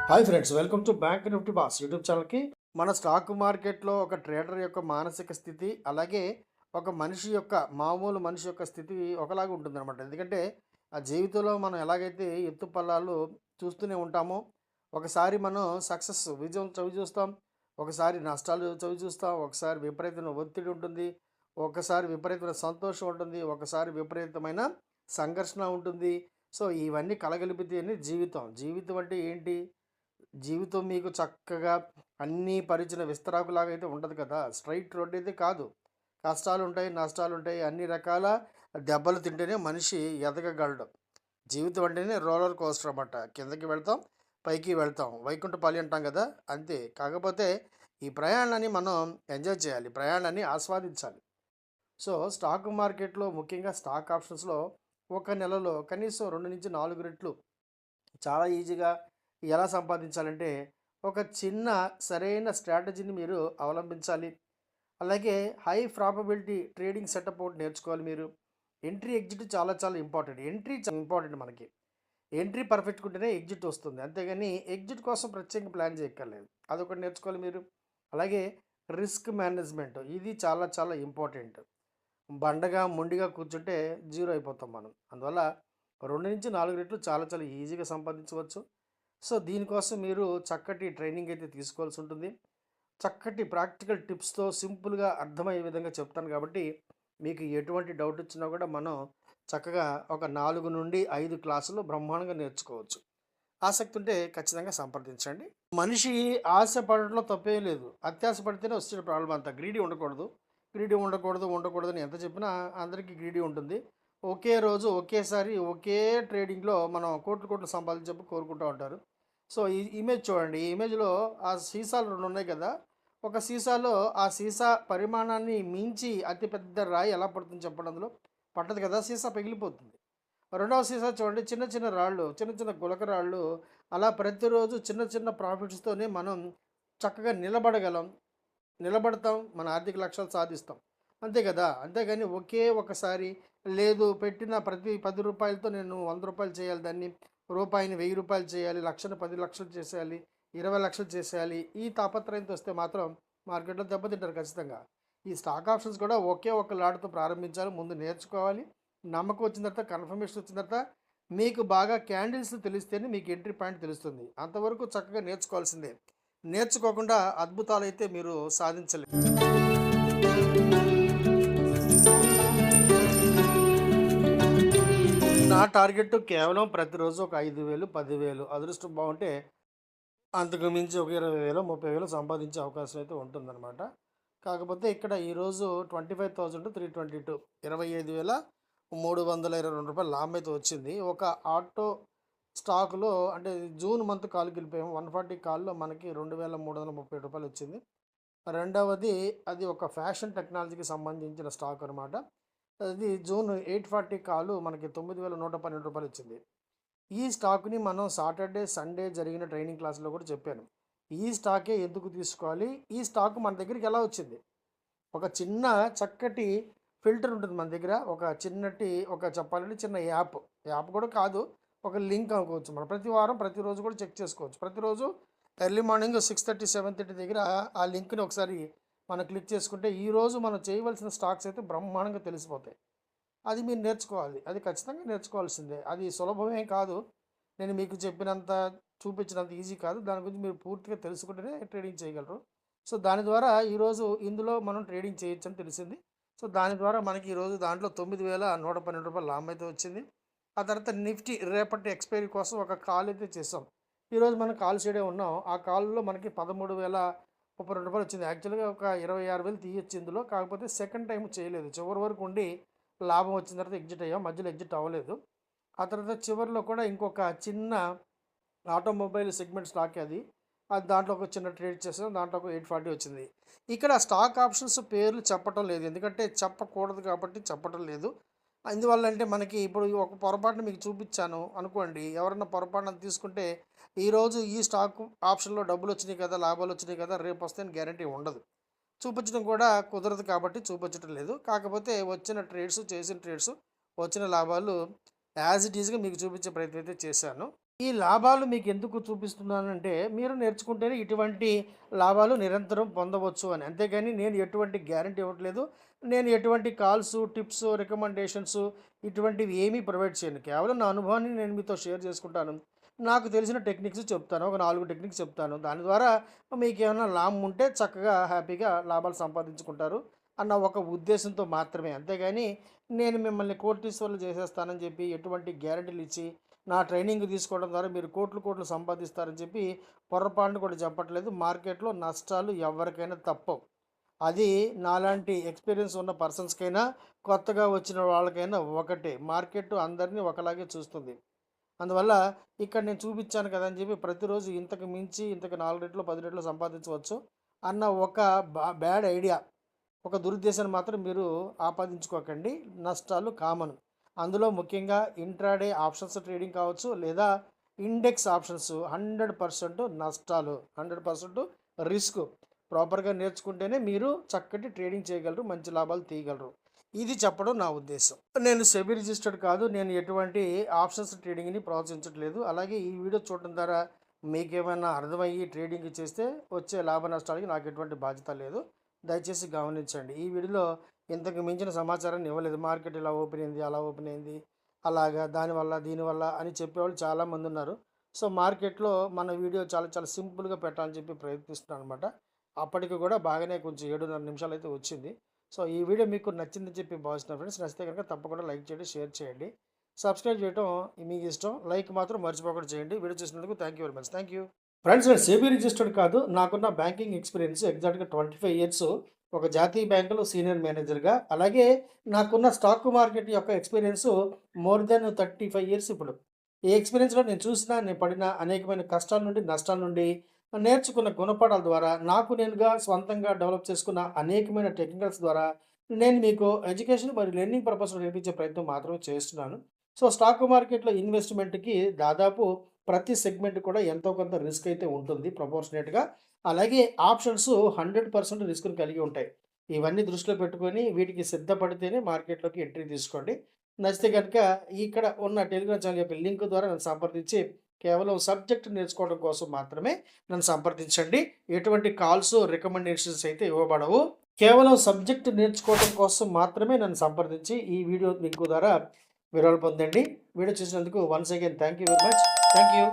Hi friends, welcome to bank Nifty boss YouTube ఛానల్కి. మన stock మార్కెట్లో ఒక ట్రేడర్ యొక్క మానసిక స్థితి, అలాగే ఒక మనిషి యొక్క మామూలు మనిషి యొక్క స్థితి ఒకలాగా ఉంటుందన్నమాట. ఎందుకంటే ఆ జీవితంలో మనం ఎలాగైతే ఎత్తు పల్లాలు చూస్తూనే ఉంటామో, ఒకసారి మనం సక్సెస్ విజయం చవి చూస్తాం, ఒకసారి నష్టాలు చవి చూస్తాం, ఒకసారి విపరీతమైన ఒత్తిడి ఉంటుంది, ఒకసారి విపరీతమైన సంతోషం ఉంటుంది, ఒకసారి విపరీతమైన సంఘర్షణ ఉంటుంది. సో ఇవన్నీ కలగలిపితేనే జీవితం. జీవితం అంటే ఏంటి? జీవితం మీకు చక్కగా అన్నీ పరిచిన విస్తరాకులాగా అయితే ఉండదు కదా! స్ట్రైట్ రోడ్ అయితే కాదు. కష్టాలుంటాయి, నష్టాలుంటాయి, అన్ని రకాల దెబ్బలు తింటేనే మనిషి ఎదగగలడు. జీవితం అంటేనే రోలర్ కోస్టర్ అన్నమాట. కిందకి వెళ్తాం, పైకి వెళ్తాం. వైకుంఠపాళి అంటాం కదా! అంతే. కాకపోతే ఈ ప్రయాణాన్ని మనం ఎంజాయ్ చేయాలి. ప్రయాణాన్ని ఆస్వాదించాలి. సో స్టాక్ మార్కెట్‌లో ముఖ్యంగా స్టాక్ ఆప్షన్స్‌లో ఒక నెలలో కనీసం 2-4 రెట్లు చాలా ఈజీగా ఎలా సంపాదించాలంటే, ఒక చిన్న సరైన స్ట్రాటజీని మీరు అవలంబించాలి. అలాగే హై ప్రాబబిలిటీ ట్రేడింగ్ సెటప్ ఒకటి నేర్చుకోవాలి మీరు. ఎంట్రీ, ఎగ్జిట్ చాలా చాలా ఇంపార్టెంట్. ఎంట్రీ చాలా ఇంపార్టెంట్ మనకి. ఎంట్రీ పర్ఫెక్ట్‌గా ఉంటేనే ఎగ్జిట్ వస్తుంది. అంతేగాని ఎగ్జిట్ కోసం ప్రత్యేకంగా ప్లాన్ చేయక్కర్లేదు. అదొకటి నేర్చుకోవాలి మీరు. అలాగే రిస్క్ మేనేజ్‌మెంట్ ఇది చాలా చాలా ఇంపార్టెంట్. బండగా, మొండిగా కూర్చుంటే జీరో అయిపోతాం మనం. అందువల్ల 2-4 రెట్లు చాలా చాలా ఈజీగా సంపాదించవచ్చు. సో దీనికోసం మీరు చక్కటి ట్రైనింగ్ అయితే తీసుకోవాల్సి ఉంటుంది. చక్కటి ప్రాక్టికల్ టిప్స్‌తో సింపుల్‌గా అర్థమయ్యే విధంగా చెప్తాను కాబట్టి, మీకు ఎటువంటి డౌట్ వచ్చినా కూడా మనం చక్కగా ఒక 4-5 క్లాసులు బ్రహ్మాండంగా నేర్చుకోవచ్చు. ఆసక్తి ఉంటే ఖచ్చితంగా సంప్రదించండి. మనిషి ఆశ పడడంలో తప్పేం లేదు. అత్యాశ పడితేనే వచ్చే ప్రాబ్లమ్ అంతా. గ్రీడీ ఉండకూడదు. గ్రీడీ ఉండకూడదు, ఉండకూడదని ఎంత చెప్పినా అందరికీ గ్రీడీ ఉంటుంది. ఒకే రోజు, ఒకేసారి, ఒకే ట్రేడింగ్‌లో మనం కోట్లు, కోట్లు సంపాదించాలని కోరుకుంటూ ఉంటారు. సో ఈ ఇమేజ్ చూడండి. ఈ ఇమేజ్‌లో ఆ సీసాలు 2 ఉన్నాయి కదా! ఒక సీసాలో ఆ సీసా పరిమాణాన్ని మించి అతి పెద్ద రాయి ఎలా పడుతుంది చెప్పండి అందులో? పట్టదు కదా! సీసా పగిలిపోతుంది. రెండవ సీసా చూడండి, చిన్న చిన్న రాళ్ళు, చిన్న చిన్న గులక రాళ్ళు, అలా ప్రతిరోజు చిన్న చిన్న ప్రాఫిట్స్‌తోనే మనం చక్కగా నిలబడగలం. నిలబడతాం, మన ఆర్థిక లక్ష్యాలు సాధిస్తాం. అంతే కదా! అంతేగాని ఒకే ఒకసారి లేదు పెట్టిన ప్రతి రూ. 10తో నేను రూ. 100 చేయాలి దాన్ని, రూపాయిని రూ. 1000 చేయాలి, లక్షను 10,00,000 చేసేయాలి, 20,00,000 చేసేయాలి. ఈ తాపత్రయంతో వస్తే మాత్రం మార్కెట్‌లో దెబ్బతింటారు ఖచ్చితంగా. ఈ స్టాక్ ఆప్షన్స్ కూడా ఒకే ఒక లాట్‌తో ప్రారంభించాలి. ముందు నేర్చుకోవాలి. నమ్మకం వచ్చిన తర్వాత, కన్ఫర్మేషన్ వచ్చిన తర్వాత మీకు బాగా క్యాండిల్స్ తెలిస్తేనే మీకు ఎంట్రీ పాయింట్ తెలుస్తుంది. అంతవరకు చక్కగా నేర్చుకోవాల్సిందే. నేర్చుకోకుండా అద్భుతాలైతే మీరు సాధించలేరు. నా టార్గెట్ కేవలం ప్రతిరోజు ఒక 5,000, 10,000 అదృష్టం బాగుంటే అంతకు మించి ఒక 20,000, 30,000 సంపాదించే అవకాశం అయితే ఉంటుందన్నమాట. కాకపోతే ఇక్కడ ఈరోజు 25,322 రూ. 25,322 లాభం అయితే వచ్చింది. ఒక ఆటో స్టాక్‌లో అంటే జూన్ మంత్ కాల్‌కి వెళ్ళిపోయాము. 140 కాల్‌లో మనకి రూ. 2,330 వచ్చింది. రెండవది అది ఒక ఫ్యాషన్ టెక్నాలజీకి సంబంధించిన స్టాక్ అనమాట. అది జూన్ 840 కాలు మనకి రూ. 9,112 వచ్చింది. ఈ స్టాక్‌ని మనం సాటర్డే, సండే జరిగిన ట్రైనింగ్ క్లాస్‌లో కూడా చెప్పాను. ఈ స్టాకే ఎందుకు తీసుకోవాలి? ఈ స్టాక్ మన దగ్గరికి ఎలా వచ్చింది? ఒక చిన్న చక్కటి ఫిల్టర్ ఉంటుంది మన దగ్గర. ఒక చిన్నటి ఒక చెప్పాలంటే చిన్న యాప్. యాప్ కూడా కాదు. ఒక లింక్ అనుకోవచ్చు. మనం ప్రతి వారం, ప్రతిరోజు కూడా చెక్ చేసుకోవచ్చు. ప్రతిరోజు ఎర్లీ మార్నింగ్ 6:30, 7:30 దగ్గర ఆ లింక్‌ని ఒకసారి మనం క్లిక్ చేసుకుంటే, ఈరోజు మనం చేయవలసిన స్టాక్స్ అయితే బ్రహ్మాండంగా తెలిసిపోతాయి. అది మీరు నేర్చుకోవాలి. అది ఖచ్చితంగా నేర్చుకోవాల్సిందే. అది సులభమేం కాదు. నేను మీకు చెప్పినంత, చూపించినంత ఈజీ కాదు. దాని గురించి మీరు పూర్తిగా తెలుసుకుంటేనే ట్రేడింగ్ చేయగలరు. సో, దాని ద్వారా ఈరోజు ఇందులో మనం ట్రేడింగ్ చేయొచ్చని తెలిసింది. సో, దాని ద్వారా మనకి ఈరోజు దాంట్లో రూ. 9,112 లాభం అయితే వచ్చింది. ఆ తర్వాత నిఫ్టీ రేపటి ఎక్స్‌పైరీ కోసం ఒక కాల్ అయితే చేసాం. ఈరోజు మనం కాల్ సైడే ఉన్నాం. ఆ కాల్‌లో మనకి రూ. 13,032 వచ్చింది. యాక్చువల్‌గా ఒక 26,000 తీయొచ్చు ఇందులో. కాకపోతే సెకండ్ టైమ్ చేయలేదు. చివరి వరకు ఉండి లాభం వచ్చిన తర్వాత ఎగ్జిట్ అయ్యాం. మధ్యలో ఎగ్జిట్ అవ్వలేదు. ఆ తర్వాత చివరిలో కూడా ఇంకొక చిన్న ఆటోమొబైల్ సెగ్మెంట్ స్టాకే అది. అది దాంట్లో ఒక చిన్న ట్రేడ్ చేసాం. దాంట్లో ఒక 840 వచ్చింది. ఇక్కడ స్టాక్ ఆప్షన్స్ పేర్లు చెప్పటం లేదు. ఎందుకంటే చెప్పకూడదు కాబట్టి చెప్పటం లేదు. ఎందువల్ల అంటే మనకి ఇప్పుడు ఒక పొరపాటున మీకు చూపించాను అనుకోండి. ఎవరన్నా పొరపాటున తీసుకుంటే ఈరోజు ఈ స్టాక్ ఆప్షన్‌లో డబ్బులొచ్చినాయి కదా! లాభాలొచ్చినాయి కదా! రేపొస్తాయని గ్యారంటీ ఉండదు. చూపించడం కూడా కుదరదు కాబట్టి చూపించటం లేదు. కాకపోతే వచ్చిన ట్రేడ్స్, చేసిన ట్రేడ్స్, వచ్చిన లాభాలు యాజ్ ఇట్ ఈజ్‌గా మీకు చూపించే ప్రయత్నం అయితే చేశాను. ఈ లాభాలు మీకెందుకు చూపిస్తున్నానంటే, మీరు నేర్చుకుంటేనే ఇటువంటి లాభాలు నిరంతరం పొందవచ్చు అని. అంతేగాని నేను ఎటువంటి గ్యారంటీ ఇవ్వట్లేదు. నేను ఎటువంటి కాల్సు, టిప్స్, రికమెండేషన్స్ ఇటువంటివి ఏమీ ప్రొవైడ్ చేయను. కేవలం నా అనుభవాన్ని నేను మీతో షేర్ చేసుకుంటాను. నాకు తెలిసిన టెక్నిక్స్ చెప్తాను. ఒక 4 టెక్నిక్స్ చెప్తాను. దాని ద్వారా మీకేమన్నా లాభం ఉంటే చక్కగా హ్యాపీగా లాభాలు సంపాదించుకుంటారు అన్న ఒక ఉద్దేశంతో మాత్రమే. అంతేగాని నేను మిమ్మల్ని కోటీశ్వరులు చేసేస్తానని చెప్పి ఎటువంటి గ్యారంటీలు ఇచ్చి నా ట్రైనింగ్ తీసుకోవడం ద్వారా మీరు కోట్లు కోట్లు సంపాదిస్తారని చెప్పి పొరపాటును కూడా చెప్పట్లేదు. మార్కెట్లో నష్టాలు ఎవరికైనా తప్పవు. అది నాలాంటి ఎక్స్పీరియన్స్ ఉన్న పర్సన్స్కైనా కొత్తగా వచ్చిన వాళ్ళకైనా ఒకటే. మార్కెట్ అందరినీ ఒకలాగే చూస్తుంది. అందువల్ల ఇక్కడ నేను చూపించాను కదా అని చెప్పి ప్రతిరోజు ఇంతకు మించి ఇంతకు 4 రెట్లు 10 రెట్లు సంపాదించవచ్చు అన్న ఒక బ్యాడ్ ఐడియా, ఒక దురుద్దేశాన్ని మాత్రం మీరు ఆపాదించుకోకండి. నష్టాలు కామన్. అందులో ముఖ్యంగా ఇంట్రాడే ఆప్షన్స్ ట్రేడింగ్ కావచ్చు లేదా ఇండెక్స్ ఆప్షన్స్ 100% నష్టాలు, 100% రిస్క్. ప్రాపర్గా నేర్చుకుంటేనే మీరు చక్కటి ట్రేడింగ్ చేయగలరు, మంచి లాభాలు తీయగలరు. ఇది చెప్పడం నా ఉద్దేశం. నేను సెబీ రిజిస్టర్డ్ కాదు. నేను ఎటువంటి ఆప్షన్స్ ట్రేడింగ్ని ప్రోత్సహించట్లేదు. అలాగే ఈ వీడియో చూడడం ద్వారా మీకేమైనా అర్థమయ్యి ట్రేడింగ్ చేస్తే వచ్చే లాభ నష్టాలకి నాకు ఎటువంటి బాధ్యత లేదు. దయచేసి గమనించండి. ఈ వీడియోలో ఇంతకు మించిన సమాచారాన్ని ఇవ్వలేదు. మార్కెట్ ఇలా ఓపెన్ అయింది, అలా ఓపెన్ అయింది, అలాగా దానివల్ల దీనివల్ల అని చెప్పేవాళ్ళు చాలామంది ఉన్నారు. సో మార్కెట్లో మన వీడియో చాలా చాలా సింపుల్గా పెట్టాలని చెప్పి ప్రయత్నిస్తున్నాను అనమాట. అప్పటికి కూడా బాగానే కొంచెం 7:30 నిమిషాలు అయితే వచ్చింది. సో ఈ వీడియో మీకు నచ్చిందని చెప్పి భావిస్తున్నాను ఫ్రెండ్స్. నచ్చితే కనుక తప్పకుండా లైక్ చేయండి, షేర్ చేయండి, సబ్స్క్రైబ్ చేయడం మీకు ఇష్టం. లైక్ మాత్రం మర్చిపోకుండా చేయండి. వీడియో చూసినందుకు thank you very much. Thank you friends. నేను సెబీ రిజిస్టర్డ్ కాదు. నాకున్న బ్యాంకింగ్ ఎక్స్పీరియన్స్ ఎగ్జాక్ట్గా 25 ఇయర్స్ ఒక జాతీయ బ్యాంకులో సీనియర్ మేనేజర్గా. అలాగే నాకున్న స్టాక్ మార్కెట్ యొక్క ఎక్స్పీరియన్స్ మోర్ దెన్ 35 ఇయర్స్. ఇప్పుడు ఈ ఎక్స్పీరియన్స్లో నేను చూసిన, నేను పడిన అనేకమైన కష్టాల నుండి, నష్టాల నుండి, నేర్చుకున్న గుణపాఠాల ద్వారా, నాకు నేనుగా స్వంతంగా డెవలప్ చేసుకున్న అనేకమైన టెక్నికల్స్ ద్వారా నేను మీకు ఎడ్యుకేషన్ మరియు లెర్నింగ్ పర్పస్లో నేర్పించే ప్రయత్నం మాత్రమే చేస్తున్నాను. సో స్టాక్ మార్కెట్లో ఇన్వెస్ట్మెంట్కి దాదాపు ప్రతి సెగ్మెంట్ కూడా ఎంతో కొంత రిస్క్ అయితే ఉంటుంది ప్రపోర్షనేట్గా. అలాగే ఆప్షన్స్ 100% రిస్క్ని కలిగి ఉంటాయి. ఇవన్నీ దృష్టిలో పెట్టుకొని వీటికి సిద్ధపడితేనే మార్కెట్లోకి ఎంట్రీ తీసుకోండి. నచ్చితే కనుక ఇక్కడ ఉన్న టెలిగ్రామ్ ఛానల్ యొక్క లింక్ ద్వారా నన్ను సంప్రదించి కేవలం సబ్జెక్ట్ నేర్చుకోవడం కోసం మాత్రమే నన్ను సంప్రదించండి. ఎటువంటి కాల్స్, రికమెండేషన్స్ అయితే ఇవ్వబడవు. కేవలం సబ్జెక్ట్ నేర్చుకోవడం కోసం మాత్రమే నన్ను సంప్రదించి ఈ వీడియో లింక్ ద్వారా వివరాలు పొందండి. వీడియో చూసినందుకు once again thank you very much. Thank you.